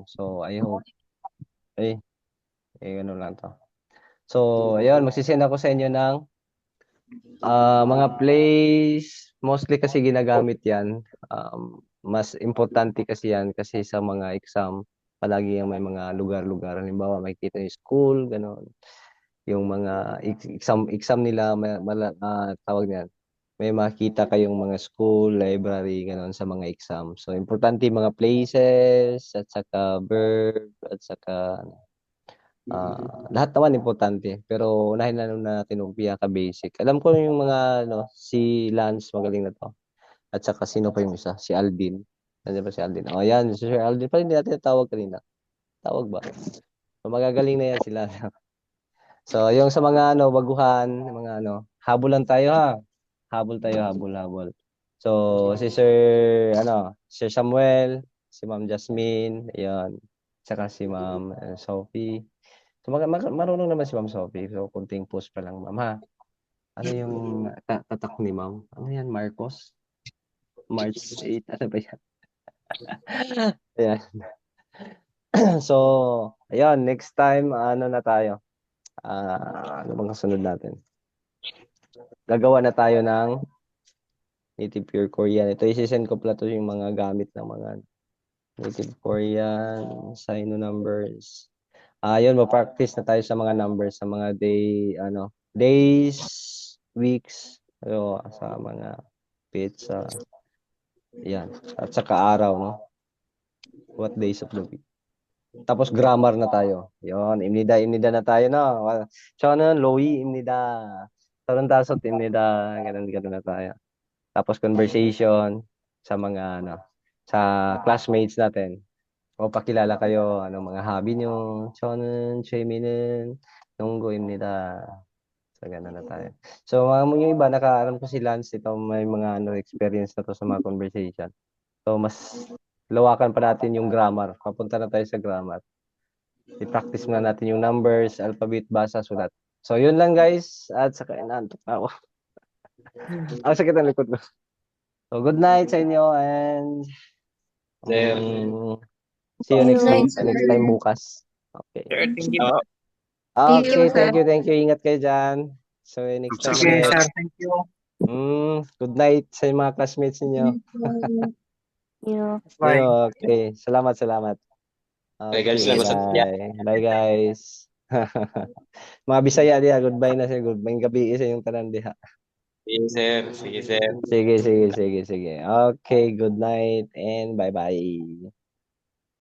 So, I hope, eh, ano lang to. So, ayun, magsisend ako sa inyo ng mga plays. Mostly kasi ginagamit yan. Mas importante kasi yan kasi sa mga exam, palagi yung may mga lugar-lugar. Halimbawa, makikita yung school, gano'n. Yung mga exam nila, tawag niyan, may makita kayong mga school, library, gano'n sa mga exam. So, importante yung mga places, at saka verb, at saka lahat naman importante. Pero unahin na lang natin yung pinaka-basic. Alam ko yung mga, si Lance, magaling na to. At saka sino pa yung isa? Si Aldin. Nandiyan ba si Aldin? O, yan. Si Sir Aldin. Pa hindi natin tawag kanina. Tawag ba? So, magagaling na yan sila. So, yung sa mga baguhan, mga habol lang tayo ha. Habol tayo, habol, habol. So, si Sir, Sir Samuel, si Ma'am Jasmine, ayun. Tsaka si Ma'am Sophie. So, marunong naman si Ma'am Sophie. So, kunting push pa lang, Ma'am, ha? Ano yung tatak ni Ma'am? Ano yan, Marcos? March 8, ano ba yan? Ayan. So, ayun, next time, ano na tayo? Ano bang kasunod natin? Gagawa na tayo ng native pure Korean. Ito, isisend ko pala to yung mga gamit ng mga native Korean, Sino numbers. Yun, ma-practice na tayo sa mga numbers, sa mga days, weeks, sa mga pizza, yan. At saka araw, no? What days of the week. Tapos grammar na tayo. Yun, imnida na tayo, no? Chonon, lowi, imnida. Tarun tasot, imnida. Ganun na tayo. Tapos conversation sa mga, sa classmates natin. O pakilala kayo, mga hobby nyo. Chonon, cheiminen, nunggo, imnida. So, gano'n na tayo. So, yung iba, nakaalam ko si Lance, ito may mga experience na to sa mga conversation. So, mas lawakan pa natin yung grammar. Papunta na tayo sa grammar. I-practice na natin yung numbers, alphabet, basa, sulat. So, yun lang guys. At saka inaantok na ako. Ang sakit ang likod ko. So, good night sa inyo and Sir. see you Good next night, time. sir. Next time bukas. Okay. Sir, thank you. Thank you, Okay, sir. thank you. Ingat kayo dyan. So, next time Sige, ulit. sir. Thank you. Good night sa mga classmates niyo. Yeah. Bye. Okay. Salamat. Bye, guys. Okay, Salamat sa tiya. bye guys. Mga Bisaya diha, goodbye na sir. Goodbye gabi sa yung tanan diha. Sige, sir. Sige, sir. Sige. Okay, good night and bye-bye.